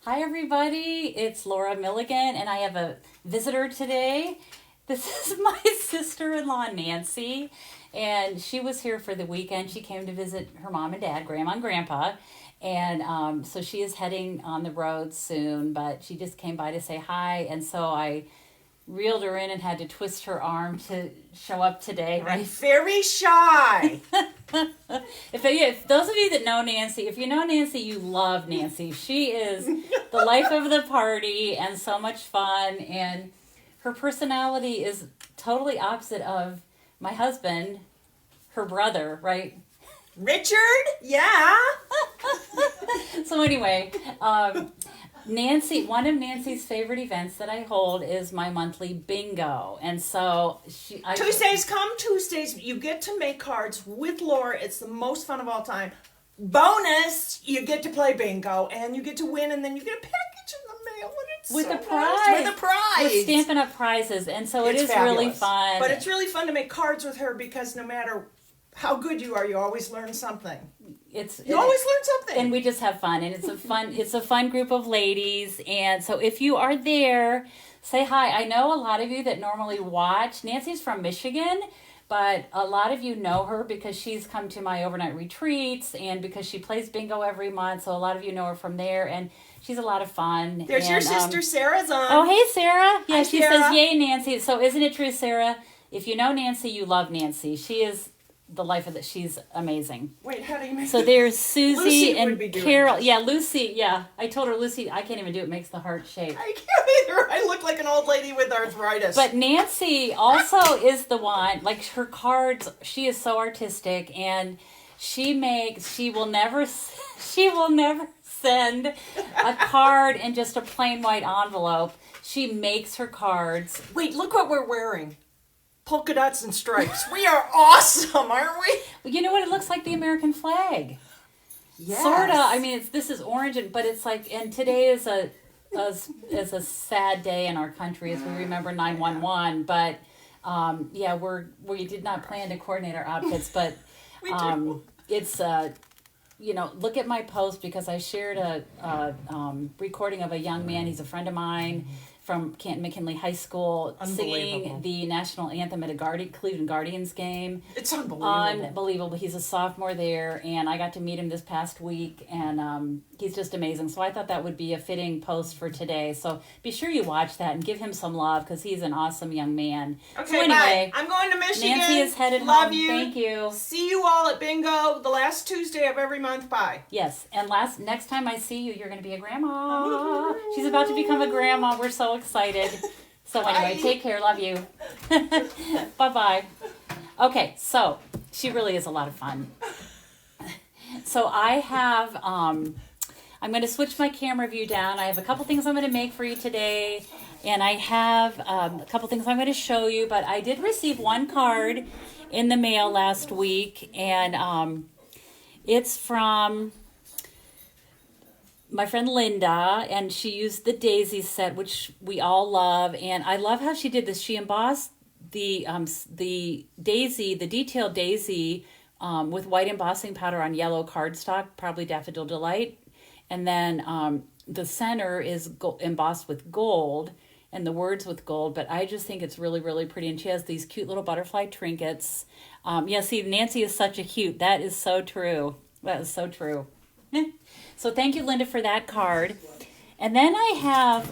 Hi, everybody. It's Laura Milligan, and I have a visitor today. This is my sister-in-law, Nancy, and she was here for the weekend. She came to visit her mom and dad, grandma and grandpa, and so she is heading on the road soon, but she just came by to say hi, and so I reeled her in and had to twist her arm to show up today, right? Very shy. If those of you that know Nancy, if you know Nancy, you love Nancy. She is the life of the party and so much fun, and her personality is totally opposite of my husband, her brother, right? Richard? Yeah. So anyway, Nancy, one of Nancy's favorite events that I hold is my monthly bingo. And so Tuesdays, come Tuesdays, you get to make cards with Laura. It's the most fun of all time. Bonus, you get to play bingo and you get to win, and then you get a package in the mail, and it's with so a prize. Nice. With a prize. With Stampin' Up! Prizes. And so it's fabulous. Really fun. But it's really fun to make cards with her because no matter how good you are, you always learn something. You always learn something. And we just have fun, and it's a fun group of ladies. And so if you are there, say hi. I know a lot of you that normally watch. Nancy's from Michigan, but a lot of you know her because she's come to my overnight retreats and because she plays bingo every month. So a lot of you know her from there, and she's a lot of fun. There's your sister Sarah's on. Oh, hey, Sarah. Yeah, Hi, she Sarah. says, yay, Nancy. So isn't it true, Sarah? If you know Nancy, you love Nancy. She is the life of it. She's amazing. Wait, how do you make So there's Susie Lucy and would be doing Carol. this. Yeah, Lucy. Yeah, I told her, Lucy, I can't even do it. It makes the heart shape. I can't either. I look like an old lady with arthritis. But Nancy also is the one, like her cards, she is so artistic, and she will never send a card in just a plain white envelope. She makes her cards. Wait, look what we're wearing. Polka dots and stripes. We are awesome, aren't we? You know what? It looks like the American flag. Yes. Sorta. I mean, this is orange, but it's like, and today is a sad day in our country as we remember 9/11. But yeah, we did not plan to coordinate our outfits, but it's look at my post because I shared a recording of a young man. He's a friend of mine from Canton McKinley High School singing the national anthem at a Cleveland Guardians game. It's unbelievable. Unbelievable. He's a sophomore there, and I got to meet him this past week, and he's just amazing. So I thought that would be a fitting post for today. So be sure you watch that and give him some love because he's an awesome young man. Okay, so anyway, bye. I'm going to Michigan. Nancy is headed Love home. you. Thank you. See you all at bingo the last Tuesday of every month. Bye. Yes, and next time I see you, you're going to be a grandma. She's about to become a grandma. We're so excited. So anyway, Bye. take care. Love you. Bye-bye. Okay, so she really is a lot of fun. So I have, I'm going to switch my camera view down. I have a couple things I'm going to make for you today, and I have a couple things I'm going to show you, but I did receive one card in the mail last week, and it's from my friend Linda, and she used the daisy set, which we all love, and I love how she did this. She embossed the daisy, the detailed daisy, with white embossing powder on yellow cardstock, probably Daffodil Delight, and then the center is embossed with gold, and the words with gold, but I just think it's really, really pretty, and she has these cute little butterfly trinkets. Yeah, see, Nancy is such a cute. That is so true. That is so true. So thank you, Linda, for that card. And then I have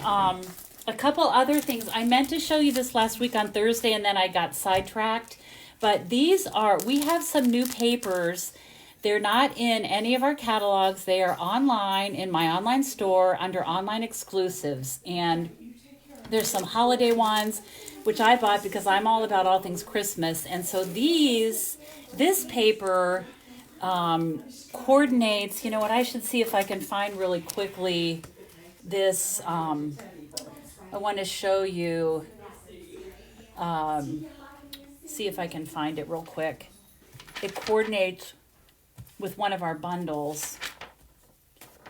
a couple other things. I meant to show you this last week on Thursday, and then I got sidetracked. But we have some new papers. They're not in any of our catalogs. They are online in my online store under online exclusives. And there's some holiday ones, which I bought because I'm all about all things Christmas. And so this paper coordinates, you know what, I should see if I can find really quickly this, I want to show you, see if I can find it real quick. It coordinates with one of our bundles.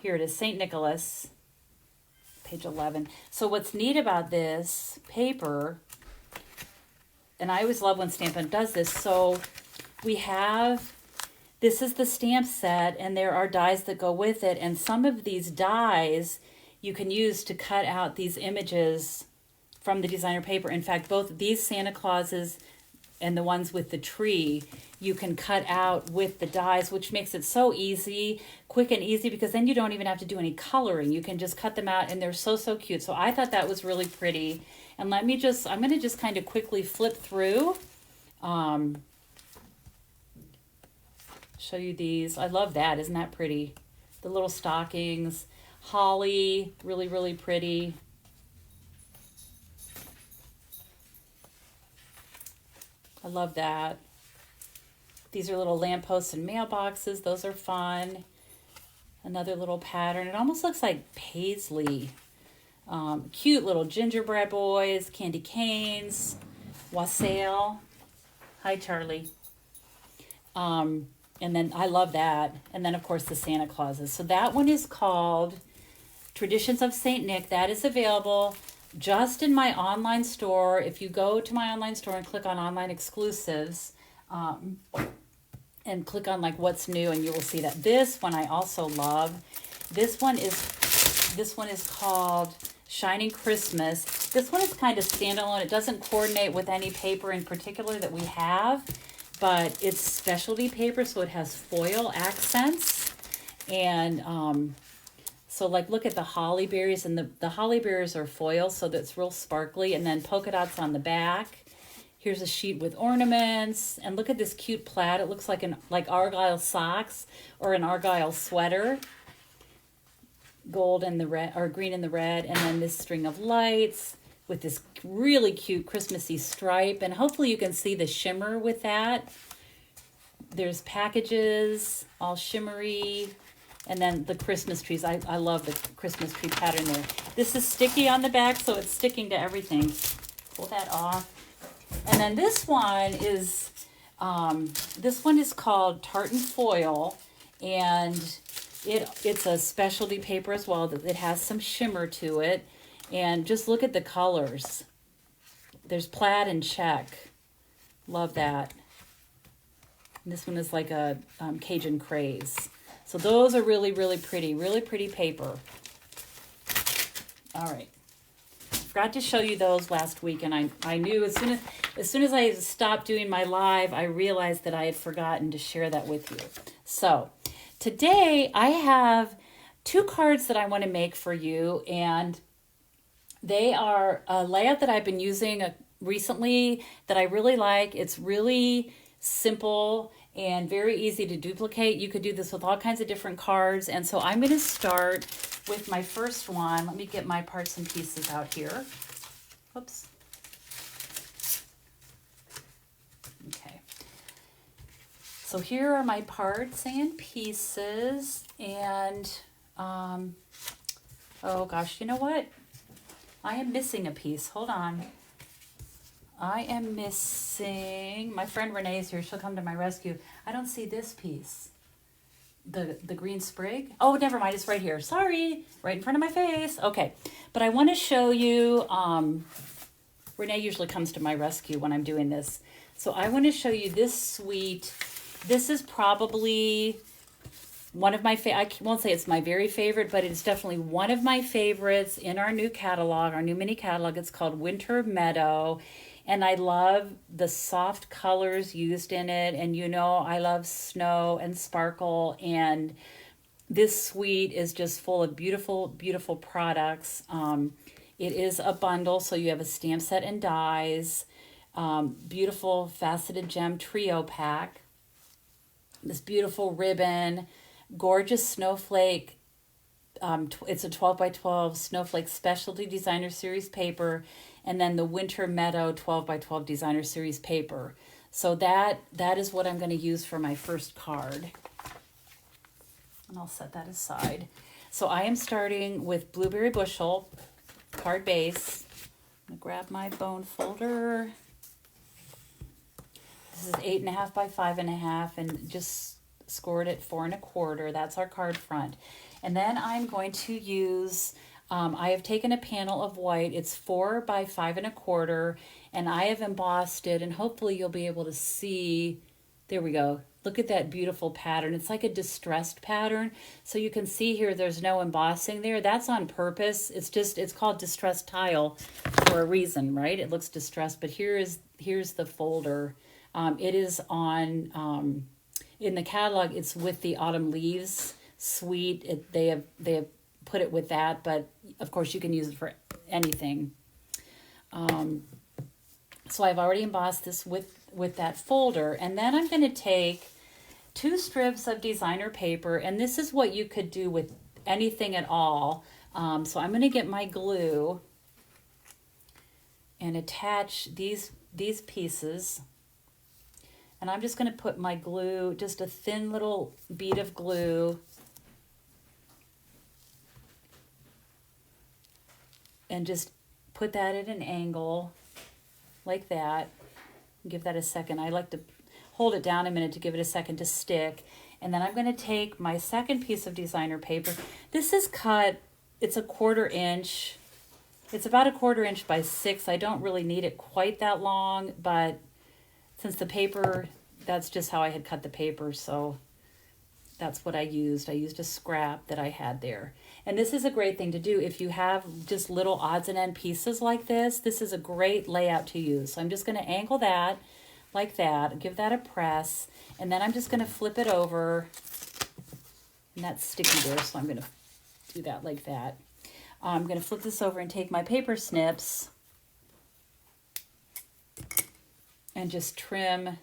Here it is, St. Nicholas, page 11. So what's neat about this paper, and I always love when Stampin' does this, so we have, this is the stamp set, and there are dies that go with it, and some of these dies you can use to cut out these images from the designer paper. In fact, both these Santa Clauses and the ones with the tree, you can cut out with the dies, which makes it so easy, quick and easy, because then you don't even have to do any coloring. You can just cut them out, and they're so, so cute. So I thought that was really pretty. And I'm going to just kind of quickly flip through. Show you these. I love that. Isn't that pretty? The little stockings. Holly, really, really pretty. I love that. These are little lampposts and mailboxes. Those are fun. Another little pattern. It almost looks like paisley. Cute little gingerbread boys, candy canes, wassail. Hi, Charlie. And then I love that. And then, of course, the Santa Clauses. So that one is called Traditions of St. Nick. That is available just in my online store. If you go to my online store and click on online exclusives, and click on like what's new, and you will see that. This one I also love. This one is called Shining Christmas. This one is kind of standalone. It doesn't coordinate with any paper in particular that we have, but it's specialty paper, so it has foil accents. And so like look at the holly berries, and the holly berries are foil, so that's real sparkly, and then polka dots on the back. Here's a sheet with ornaments, and look at this cute plaid. It looks like argyle socks or an argyle sweater. Gold and the red, or green and the red, and then this string of lights with this really cute Christmassy stripe, and hopefully you can see the shimmer with that. There's packages, all shimmery, and then the Christmas trees. I love the Christmas tree pattern there. This is sticky on the back, so it's sticking to everything. Pull that off. And then this one is called Tartan Foil, and it's a specialty paper as well. It has some shimmer to it, and just look at the colors. There's plaid and check. Love that. And this one is like a Cajun craze. So those are really, really pretty paper. All right. Forgot to show you those last week, and I knew as soon as I stopped doing my live, I realized that I had forgotten to share that with you. So today I have 2 cards that I want to make for you, and they are a layout that I've been using recently that I really like. It's really simple and very easy to duplicate. You could do this with all kinds of different cards, and so I'm going to start with my first one. Let me get my parts and pieces out here. Oops. Okay. So here are my parts and pieces, and oh gosh, you know what? I am missing a piece. Hold on. I am missing, my friend Renee's here. She'll come to my rescue. I don't see this piece. The green sprig. Oh, never mind. It's right here. Sorry. Right in front of my face. Okay. But I want to show you, Renee usually comes to my rescue when I'm doing this. So I want to show you this suite. This is probably one of my I won't say it's my very favorite, but it's definitely one of my favorites in our new catalog, our new mini catalog. It's called Winter Meadow. And I love the soft colors used in it. And you know, I love snow and sparkle. And this suite is just full of beautiful, beautiful products. It is a bundle, so you have a stamp set and dies. Beautiful faceted gem trio pack. This beautiful ribbon. Gorgeous snowflake. It's a 12 by 12 snowflake specialty designer series paper. And then the Winter Meadow 12 by 12 designer series paper. So that is what I'm going to use for my first card. And I'll set that aside. So I am starting with Blueberry Bushel card base. I'm going to grab my bone folder. This is 8.5 by 5.5, and just scored it 4 1/4. That's our card front. And then I'm going to use, I have taken a panel of white. It's 4 by 5 1/4, and I have embossed it, and hopefully you'll be able to see There we go. Look at that beautiful pattern. It's like a distressed pattern. So you can see here there's no embossing there. That's on purpose. It's called distressed tile for a reason, right? It looks distressed, but here's the folder. It is on in the catalog. It's with the autumn leaves suite. They have put it with that, but of course you can use it for anything. So I've already embossed this with that folder, and then I'm going to take 2 strips of designer paper, and this is what you could do with anything at all. So I'm going to get my glue and attach these pieces, and I'm just going to put my glue, just a thin little bead of glue, and just put that at an angle like that. Give that a second. I like to hold it down a minute to give it a second to stick. And then I'm going to take my second piece of designer paper. This is cut, it's a 1/4 inch. It's about a 1/4 inch by 6. I don't really need it quite that long, but since the paper, that's just how I had cut the paper, so that's what I used. I used a scrap that I had there. And this is a great thing to do if you have just little odds and end pieces like this. This is a great layout to use. So I'm just going to angle that like that, give that a press, and then I'm just going to flip it over. And that's sticky there, so I'm going to do that like that. I'm going to flip this over and take my paper snips and just trim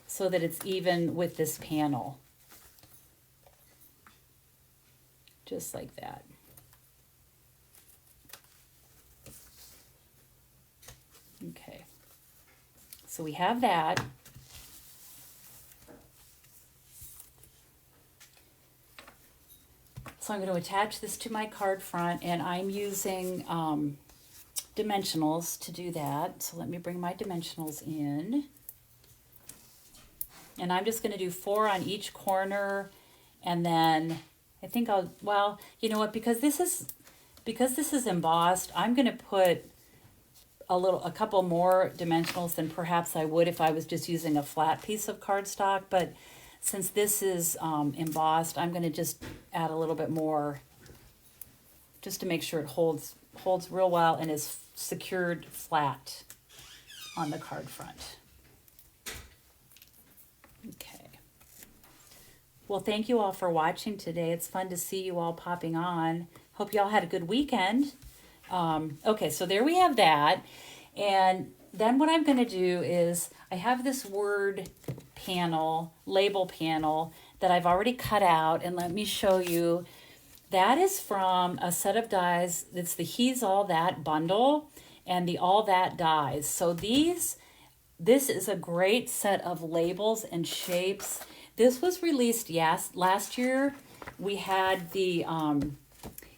so that it's even with this panel. Just like that. Okay. So we have that. So I'm going to attach this to my card front, and I'm using dimensionals to do that. So let me bring my dimensionals in. And I'm just going to do 4 on each corner, and then I think well, you know what, because this is embossed, I'm going to put a couple more dimensionals than perhaps I would if I was just using a flat piece of cardstock, but since this is embossed, I'm going to just add a little bit more just to make sure it holds real well and is secured flat on the card front. Okay. Well, thank you all for watching today. It's fun to see you all popping on. Hope you all had a good weekend. Okay, so there we have that. And then what I'm going to do is I have this word panel, label panel, that I've already cut out. And let me show you. That is from a set of dies. It's the He's All That bundle and the All That dies. So this is a great set of labels and shapes. This was released, yes, last year. We had the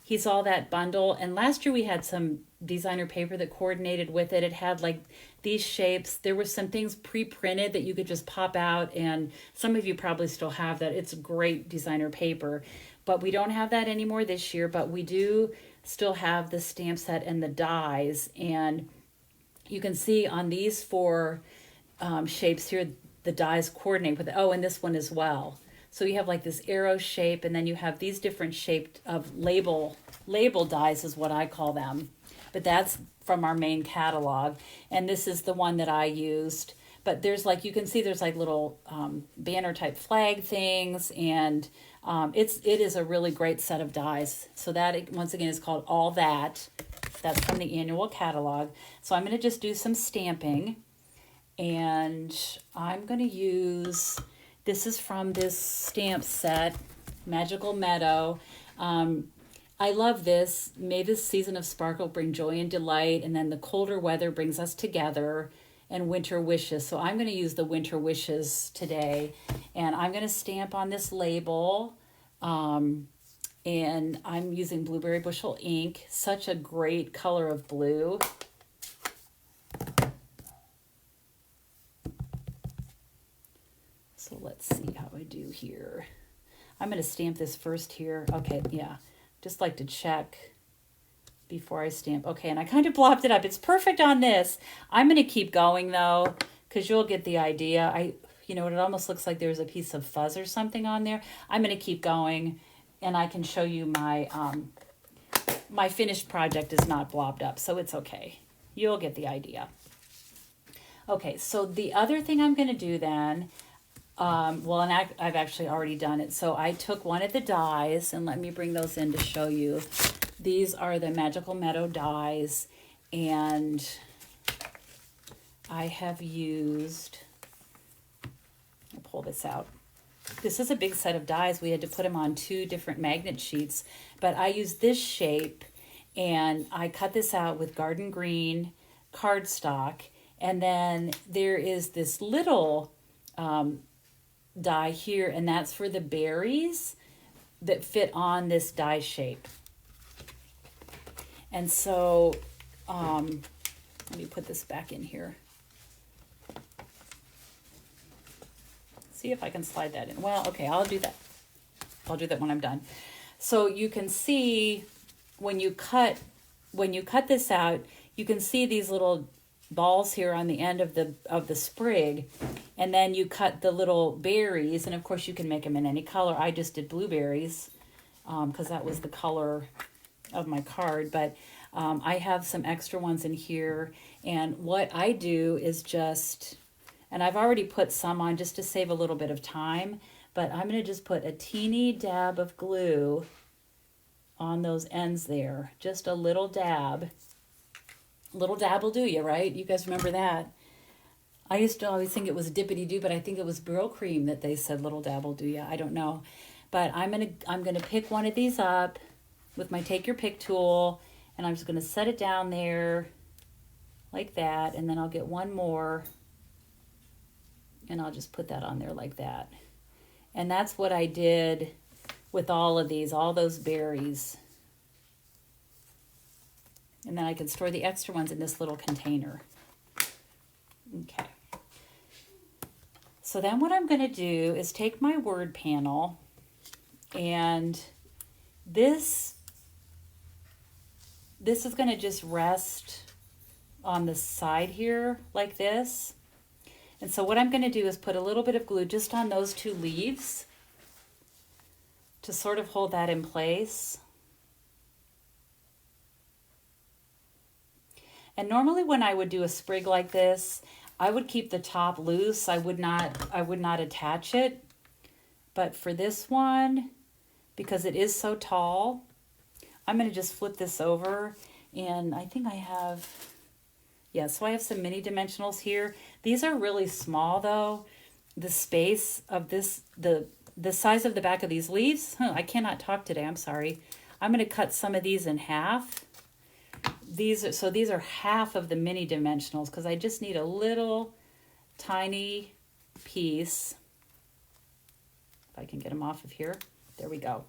He's All That bundle, and last year we had some designer paper that coordinated with it. It had like these shapes. There were some things pre-printed that you could just pop out, and some of you probably still have that. It's great designer paper, but we don't have that anymore this year, but we do still have the stamp set and the dies, and you can see on these 4 shapes here, the dies coordinate with it. Oh, and this one as well. So you have like this arrow shape, and then you have these different shaped of label dies is what I call them. But that's from our main catalog. And this is the one that I used. But there's like, you can see there's like little banner type flag things, and it is a really great set of dies. So that, once again, is called All That. That's from the annual catalog. So I'm going to just do some stamping. And I'm going to use, this is from this stamp set, Magical Meadow. I love this. May this season of sparkle bring joy and delight. And then the colder weather brings us together, and winter wishes. So I'm going to use the winter wishes today. And I'm going to stamp on this label. And I'm using Blueberry Bushel ink. Such a great color of blue. So let's see how I do here. I'm going to stamp this first here. Okay, yeah. Just like to check before I stamp. Okay, and I kind of blopped it up. It's perfect on this. I'm going to keep going though, because you'll get the idea. You know, it almost looks like there's a piece of fuzz or something on there. I'm going to keep going, and I can show you my my finished project is not blobbed up, so it's okay. You'll get the idea. Okay, so the other thing I'm going to do then, well, and I've actually already done it. So I took one of the dies, and let me bring those in to show you. These are the Magical Meadow dies, and I have used, I'll pull this out. This is a big set of dies. We had to put them on 2 different magnet sheets, but I used this shape, and I cut this out with garden green cardstock, and then there is this little die here, and that's for the berries that fit on this die shape. And so, let me put this back in here. See if I can slide that in. Well, okay, I'll do that. I'll do that when I'm done. So you can see when you cut this out, you can see these little balls here on the end of the sprig, and then you cut the little berries, and of course you can make them in any color. I just did blueberries because that was the color of my card, but I have some extra ones in here, and what I do is just, and I've already put some on just to save a little bit of time, but I'm going to just put a teeny dab of glue on those ends there, just a little dab. Little dab will do you, right? You guys remember that? I used to always think it was dippity-doo, but I think it was Brill Cream that they said little dab will do you. I don't know. But I'm gonna pick one of these up with my Take Your Pick tool, and I'm just gonna set it down there like that, and then I'll get one more, and I'll just put that on there like that. And that's what I did with all of these, all those berries. And then I can store the extra ones in this little container. Okay. So then what I'm going to do is take my word panel, and this is going to just rest on the side here like this. And so what I'm going to do is put a little bit of glue just on those 2 leaves to sort of hold that in place. And normally when I would do a sprig like this, I would keep the top loose. I would not attach it. But for this one, because it is so tall, I'm going to just flip this over. And I think I have, yeah, so I have some mini dimensionals here. These are really small though. The space of this, the size of the back of these leaves, I cannot talk today, I'm sorry. I'm going to cut some of these in half. These are half of the mini dimensionals because I just need a little tiny piece. If I can get them off of here. There we go.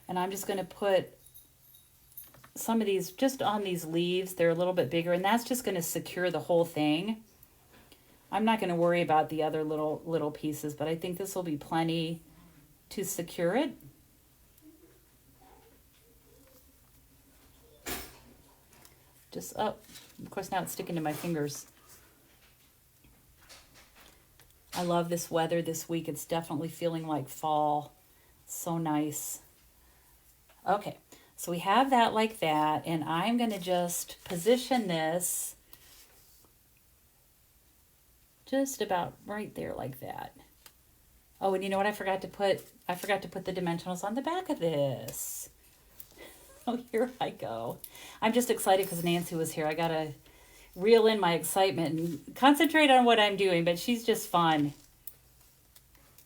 And I'm just going to put some of these just on these leaves. They're a little bit bigger, and that's just going to secure the whole thing. I'm not going to worry about the other little pieces, but I think this will be plenty to secure it. Just up. Of course, now it's sticking to my fingers. I love this weather this week. It's definitely feeling like fall. So nice. Okay, so we have that like that, and I'm going to just position this just about right there like that. Oh, and you know what I forgot to put? I forgot to put the dimensionals on the back of this. Oh, here I go. I'm just excited because Nancy was here. I got to reel in my excitement and concentrate on what I'm doing, but she's just fun.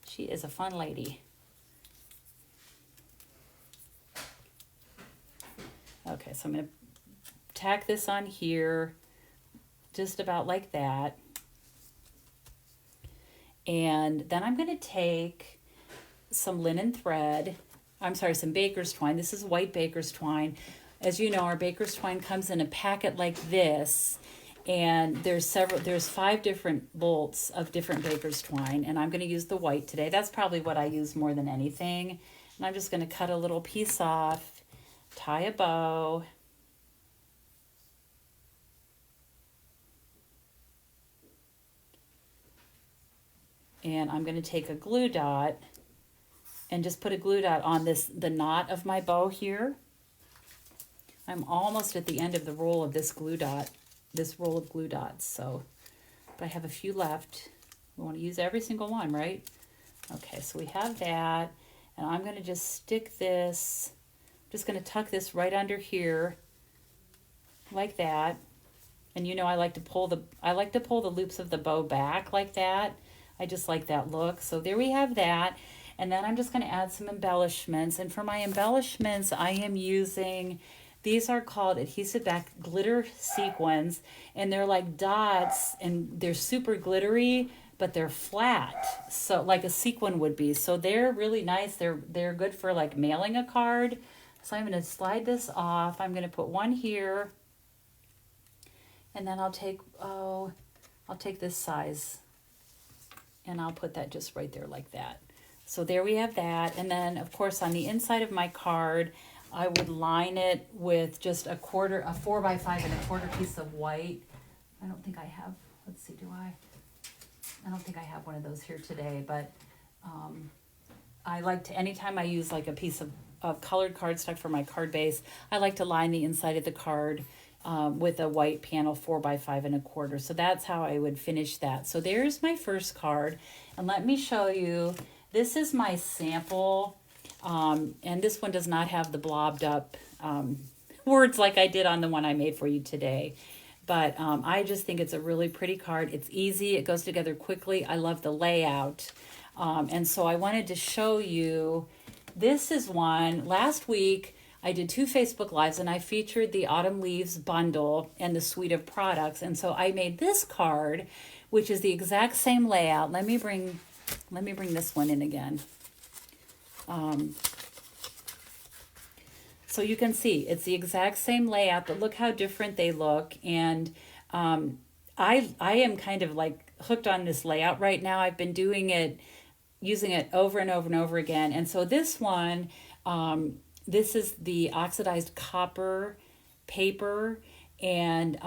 She is a fun lady. Okay, so I'm going to tack this on here just about like that. And then I'm going to take some linen thread. I'm sorry, some baker's twine. This is white baker's twine. As you know, our baker's twine comes in a packet like this, and there's 5 different bolts of different baker's twine, and I'm going to use the white today. That's probably what I use more than anything. And I'm just going to cut a little piece off, tie a bow. And I'm going to take a glue dot and just put a glue dot on the knot of my bow here. I'm almost at the end of the roll of this glue dot, this roll of glue dots. So, but I have a few left. We want to use every single one, right? Okay, so we have that, and I'm going to just stick this, just going to tuck this right under here, like that. And you know, I like to pull the loops of the bow back like that. I just like that look. So there we have that. And then I'm just going to add some embellishments. And for my embellishments, I am using, these are called adhesive back glitter sequins, and they're like dots, and they're super glittery, but they're flat, so like a sequin would be. So they're really nice. They're good for like mailing a card. So I'm going to slide this off. I'm going to put one here, and then I'll take this size, and I'll put that just right there like that. So there we have that. And then of course on the inside of my card, I would line it with just a 4x5 and a quarter piece of white. I don't think I have, let's see, I don't think I have one of those here today, but I like to, anytime I use like a piece of colored cardstock for my card base, I like to line the inside of the card with a white panel 4x5 and a quarter. So that's how I would finish that. So there's my first card. And let me show you, this is my sample. And this one does not have the blobbed up words like I did on the one I made for you today. But I just think it's a really pretty card. It's easy. It goes together quickly. I love the layout. And so I wanted to show you, this is one. Last week, I did 2 Facebook Lives, and I featured the Autumn Leaves bundle and the suite of products. And so I made this card, which is the exact same layout. Let me bring this one in again. So you can see it's the exact same layout, but look how different they look. And I am kind of like hooked on this layout right now. I've been doing it, using it over and over and over again. And so this one, this is the oxidized copper paper. And,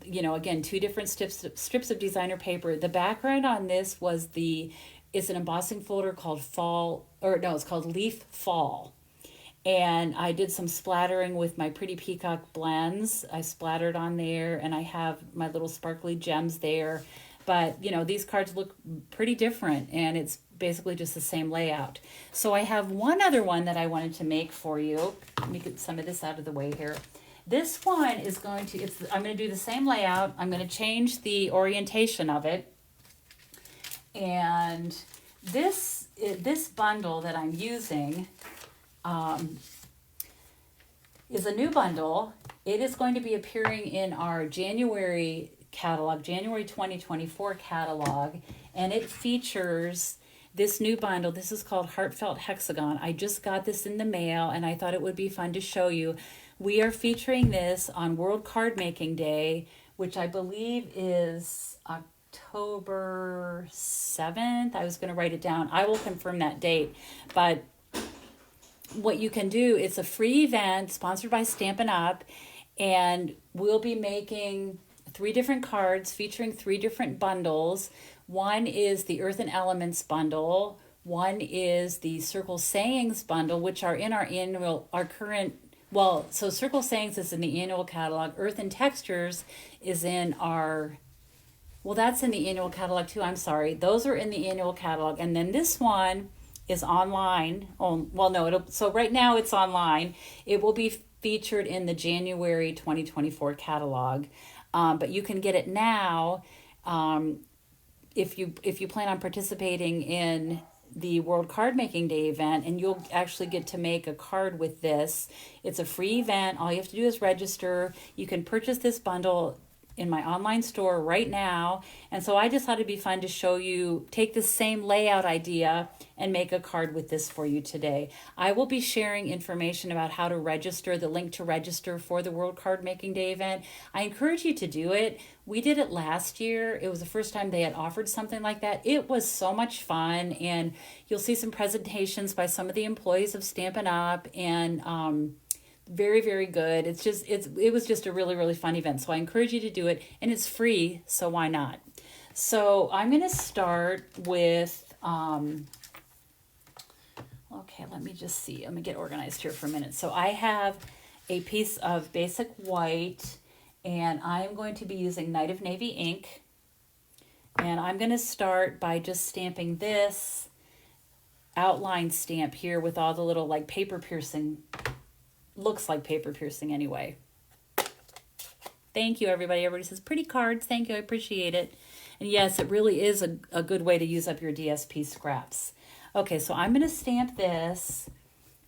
you know, again, 2 different strips of designer paper. The background on this it's an embossing folder called it's called Leaf Fall. And I did some splattering with my Pretty Peacock blends. I splattered on there, and I have my little sparkly gems there. But, you know, these cards look pretty different, and it's basically just the same layout. So I have one other one that I wanted to make for you. Let me get some of this out of the way here. This one is I'm going to do the same layout. I'm going to change the orientation of it. And this bundle that I'm using is a new bundle. It is going to be appearing in our January catalog, January 2024 catalog, and it features this new bundle. This is called Heartfelt Hexagon. I just got this in the mail, and I thought it would be fun to show you. We are featuring this on World Card Making Day, which I believe is October 7th. I was going to write it down. I will confirm that date. But what you can do, it's a free event sponsored by Stampin' Up, and we'll be making 3 different cards featuring 3 different bundles. One is the Earth and Elements bundle. One is the Circle Sayings bundle, which are in so Circle Sayings is in the annual catalog. Earth and Textures is in that's in the annual catalog too. I'm sorry. Those are in the annual catalog. And then this one is online. So right now it's online. It will be featured in the January 2024 catalog. But you can get it now if you plan on participating in the World Card Making Day event, and you'll actually get to make a card with this. It's a free event. All you have to do is register. You can purchase this bundle in my online store right now. And so I just thought it'd be fun to show you, take the same layout idea and make a card with this for you today. I will be sharing information about how to register, the link to register for the World Card Making Day event. I encourage you to do it. We did it last year. It was the first time they had offered something like that. It was so much fun, and you'll see some presentations by some of the employees of Stampin' Up, and very, very good. It was just a really, really fun event. So I encourage you to do it, and it's free, so why not? So I'm going to start with, okay, let me just see. Let me get organized here for a minute. So I have a piece of basic white, and I'm going to be using Night of Navy ink. And I'm going to start by just stamping this outline stamp here with all the little like paper piercing, looks like paper piercing anyway. Thank you, everybody. Everybody says pretty cards. Thank you. I appreciate it. And yes, it really is a good way to use up your DSP scraps. Okay, so I'm going to stamp this,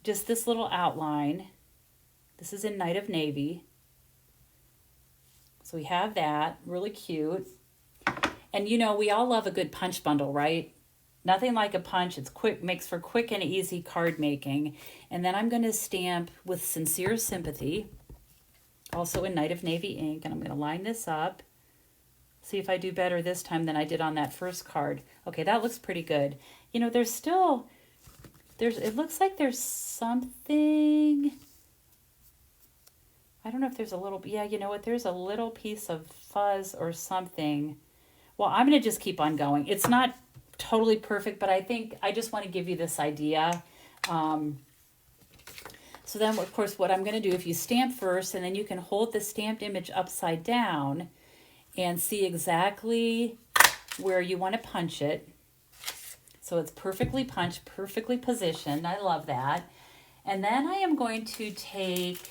just this little outline. This is in Night of Navy. So we have that, really cute. And you know, we all love a good punch bundle, right? Nothing like a punch. It's quick, makes for quick and easy card making. And then I'm going to stamp with Sincere Sympathy, also in Night of Navy ink. And I'm going to line this up. See if I do better this time than I did on that first card. Okay, that looks pretty good. You know, there's still, it looks like there's something, I don't know if there's a little, yeah, you know what, there's a little piece of fuzz or something. Well, I'm going to just keep on going. It's not totally perfect, but I think I just want to give you this idea. So then, of course, what I'm going to do, if you stamp first, and then you can hold the stamped image upside down and see exactly where you want to punch it. So it's perfectly punched, perfectly positioned. I love that. And then I am going to take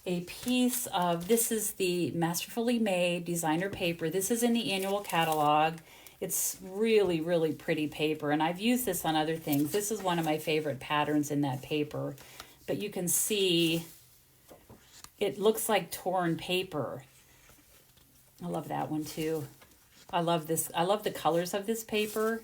a piece of, this is the Masterfully Made designer paper. This is in the annual catalog. It's really, really pretty paper, and I've used this on other things. This is one of my favorite patterns in that paper. But you can see it looks like torn paper. I love that one too. I love this. I love the colors of this paper.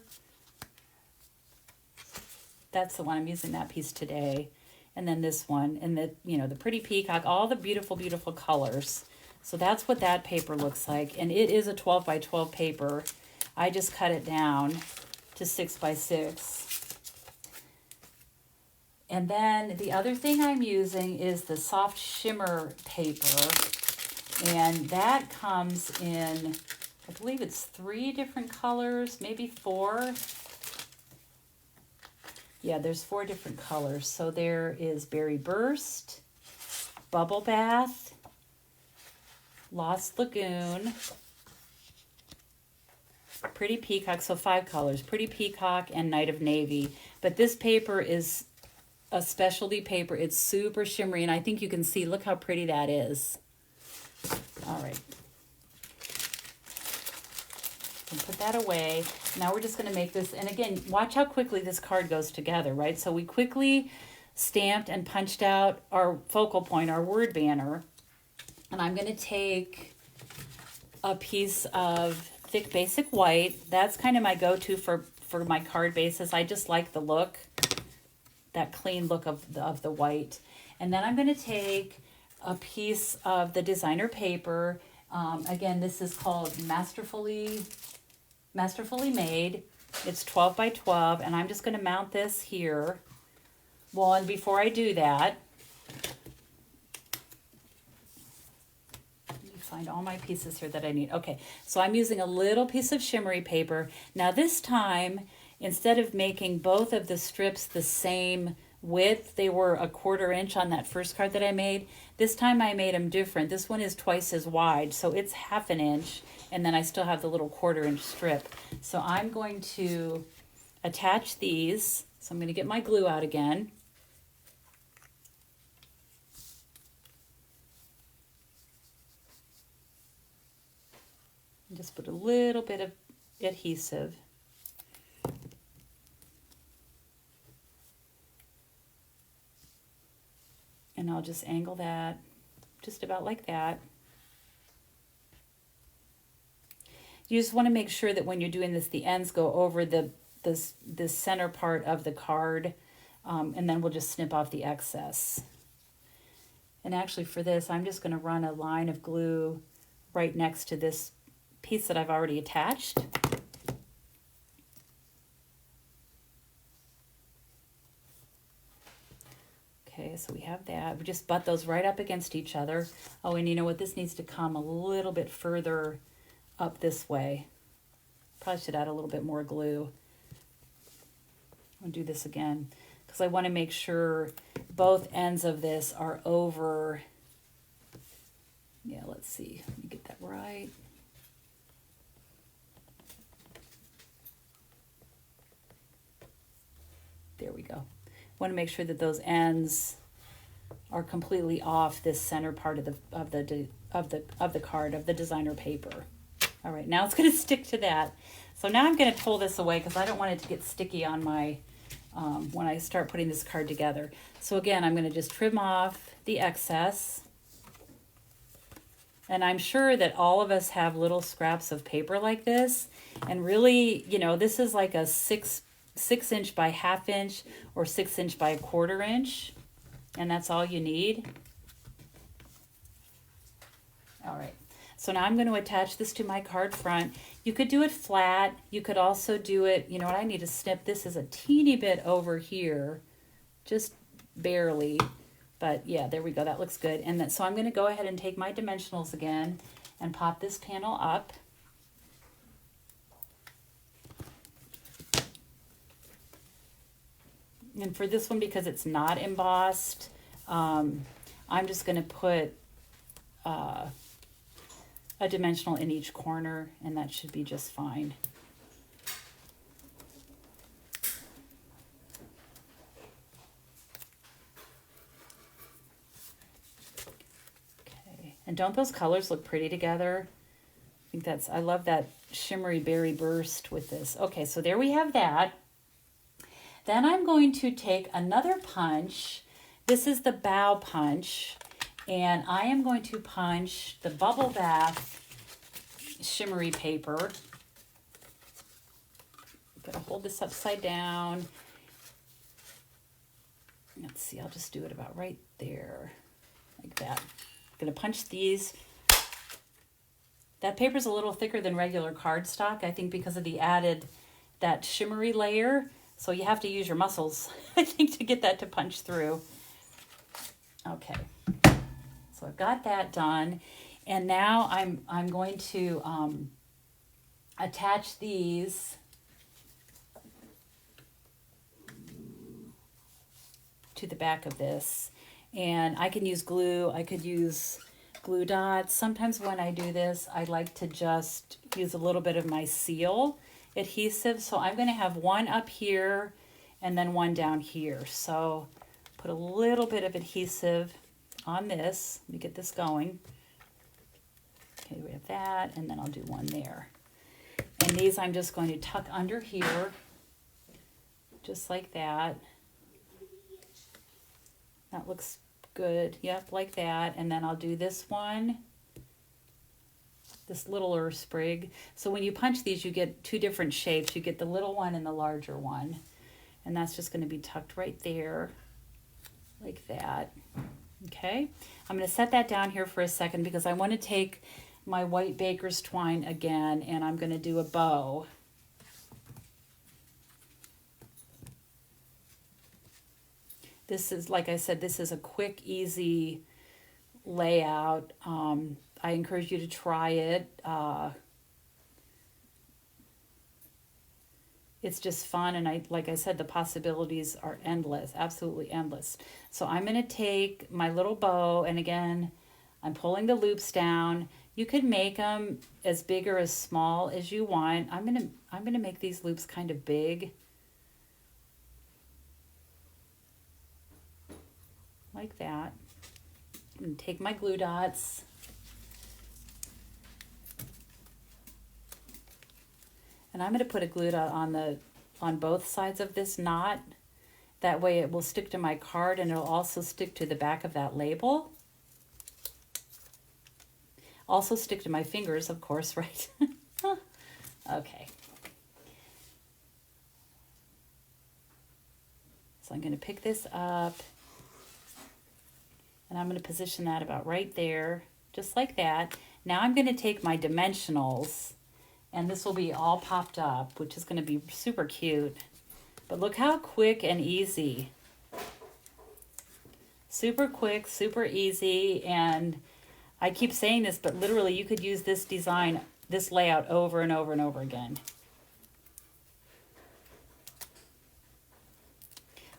That's the one I'm using, that piece today. And then this one, and the, you know, the pretty peacock, all the beautiful, beautiful colors. So that's what that paper looks like. And it is a 12 by 12 paper. I just cut it down to 6 by 6. And then the other thing I'm using is the soft shimmer paper. And that comes in, I believe it's 3 different colors, maybe 4. Yeah, there's 4 different colors. So there is Berry Burst, Bubble Bath, Lost Lagoon, Pretty Peacock, so 5 colors, Pretty Peacock and Night of Navy. But this paper is a specialty paper. It's super shimmery, and I think you can see, look how pretty that is. All right. And put that away. Now we're just going to make this, and again, watch how quickly this card goes together, right? So we quickly stamped and punched out our focal point, our word banner, and I'm going to take a piece of thick basic white. That's kind of my go-to for my card bases. I just like the look, that clean look of the white. And then I'm going to take a piece of the designer paper. Again, this is called Masterfully Made. It's 12 by 12, and I'm just going to mount this here. Well, and before I do that, let me find all my pieces here that I need. Okay, so I'm using a little piece of shimmery paper. Now this time, instead of making both of the strips the same width, they were a 1/4 inch on that first card that I made. This time I made them different. This one is twice as wide, so it's 1/2 inch, and then I still have the little 1/4 inch strip. So I'm going to attach these. So I'm going to get my glue out again. And just put a little bit of adhesive. And I'll just angle that just about like that. You just want to make sure that when you're doing this, the ends go over the center part of the card, and then we'll just snip off the excess. And actually for this, I'm just going to run a line of glue right next to this piece that I've already attached. Okay, so we have that. We just butt those right up against each other. Oh, and you know what? This needs to come a little bit further up this way. Probably should add a little bit more glue. I'll do this again because I want to make sure both ends of this are over. Yeah, let's see. Let me get that right. There we go. Want to make sure that those ends are completely off this center part of the card, of the designer paper. All right, now it's going to stick to that. So now I'm going to pull this away because I don't want it to get sticky on my when I start putting this card together. So again, I'm going to just trim off the excess. And I'm sure that all of us have little scraps of paper like this. And really, you know, this is like a 6-inch by 1/2 inch or 6-inch by 1/4 inch. And that's all you need. All right. So now I'm going to attach this to my card front. You could do it flat. You could also do it, you know what, I need to snip. This is a teeny bit over here, just barely. But yeah, there we go. That looks good. And then, so I'm going to go ahead and take my dimensionals again and pop this panel up. And for this one, because it's not embossed, I'm just going to put a dimensional in each corner, and that should be just fine. Okay, and don't those colors look pretty together? I think that's, I love that shimmery berry burst with this. Okay, so there we have that. Then I'm going to take another punch. This is the bow punch. And I am going to punch the bubble bath shimmery paper. I'm going to hold this upside down. Let's see, I'll just do it about right there, like that. I'm going to punch these. That paper's a little thicker than regular cardstock, I think, because of the added, that shimmery layer. So you have to use your muscles, I think, to get that to punch through. Okay. So I've got that done, and now I'm going to attach these to the back of this, and I can use glue. I could use glue dots. Sometimes when I do this, I like to just use a little bit of my seal adhesive. So I'm going to have one up here and then one down here. So put a little bit of adhesive on this. Let me get this going. Okay, we have that, and then I'll do one there. And these I'm just going to tuck under here, just like that. That looks good. Yep, like that. And then I'll do this one, this littler sprig. So when you punch these, you get two different shapes. You get the little one and the larger one. And that's just going to be tucked right there, like that. Okay, I'm going to set that down here for a second because I want to take my white baker's twine again, and I'm going to do a bow. This is, like I said, this is a quick, easy layout. I encourage you to try it. It's just fun, and like I said, the possibilities are endless, absolutely endless. So I'm going to take my little bow, and again, I'm pulling the loops down. You could make them as big or as small as you want. I'm going to make these loops kind of big, like that. I'm going to take my glue dots. And I'm going to put a glue dot on both sides of this knot. That way it will stick to my card, and it'll also stick to the back of that label. Also stick to my fingers, of course, right? Okay. So I'm going to pick this up, and I'm going to position that about right there, just like that. Now I'm going to take my dimensionals, and this will be all popped up, which is going to be super cute. But look how quick and easy. Super quick, super easy. And I keep saying this, but literally you could use this design, this layout over and over and over again.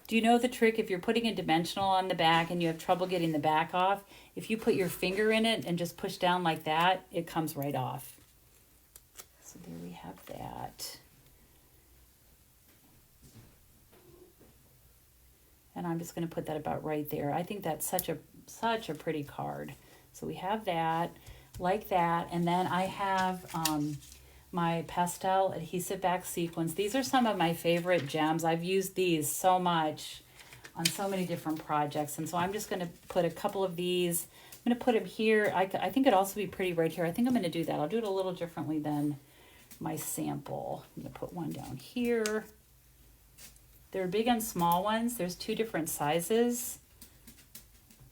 Do you know the trick? If you're putting a dimensional on the back and you have trouble getting the back off, if you put your finger in it and just push down like that, it comes right off. So there we have that. And I'm just going to put that about right there. I think that's such a pretty card. So we have that, like that, and then I have my pastel adhesive back sequins. These are some of my favorite gems. I've used these so much on so many different projects, and so I'm just going to put a couple of these. I'm going to put them here. I think it'd also be pretty right here. I think I'm going to do that. I'll do it a little differently than my sample. I'm going to put one down here. There are big and small ones. There's 2 different sizes.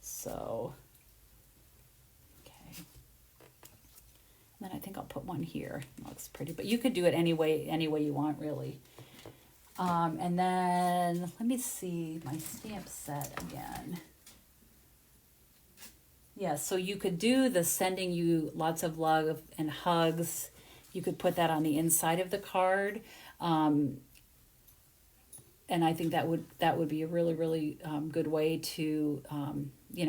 So, okay. And then I think I'll put one here. It looks pretty, but you could do it any way you want, really. And then let me see my stamp set again. Yeah, so you could do the sending you lots of love and hugs. You could put that on the inside of the card. And I think that would be a really, really good way to,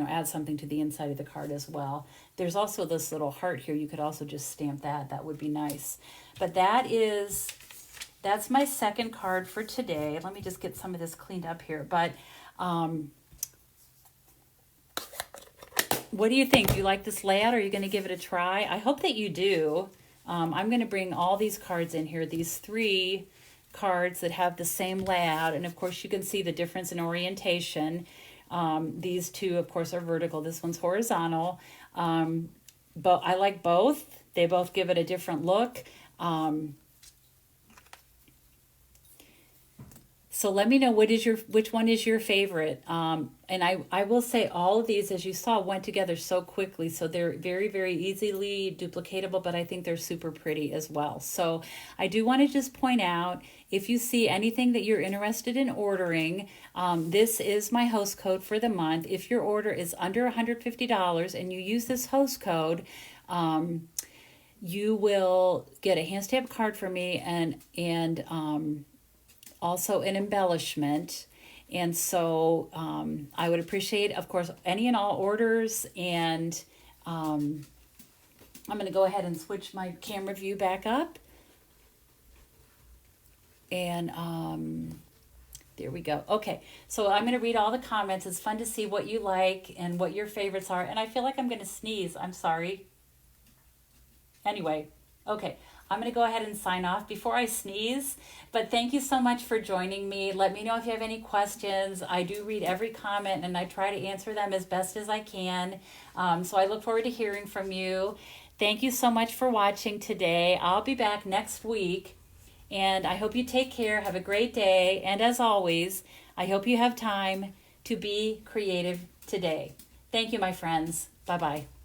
add something to the inside of the card as well. There's also this little heart here. You could also just stamp that. That would be nice. But that's my second card for today. Let me just get some of this cleaned up here. But what do you think? Do you like this layout? Are you going to give it a try? I hope that you do. I'm going to bring all these cards in here, these 3 cards that have the same layout, and of course you can see the difference in orientation. These 2 of course are vertical, this one's horizontal, but I like both. They both give it a different look. So let me know which one is your favorite. And I will say all of these, as you saw, went together so quickly. So they're very, very easily duplicatable, but I think they're super pretty as well. So I do want to just point out, if you see anything that you're interested in ordering, this is my host code for the month. If your order is under $150 and you use this host code, you will get a hand stamp card from me and also an embellishment. And so I would appreciate, of course, any and all orders. And I'm going to go ahead and switch my camera view back up. And there we go. Okay, so I'm going to read all the comments. It's fun to see what you like and what your favorites are. And I feel like I'm going to sneeze. I'm sorry. Anyway, okay. I'm going to go ahead and sign off before I sneeze, but thank you so much for joining me. Let me know if you have any questions. I do read every comment and I try to answer them as best as I can. So I look forward to hearing from you. Thank you so much for watching today. I'll be back next week, and I hope you take care. Have a great day. And as always, I hope you have time to be creative today. Thank you, my friends. Bye-bye.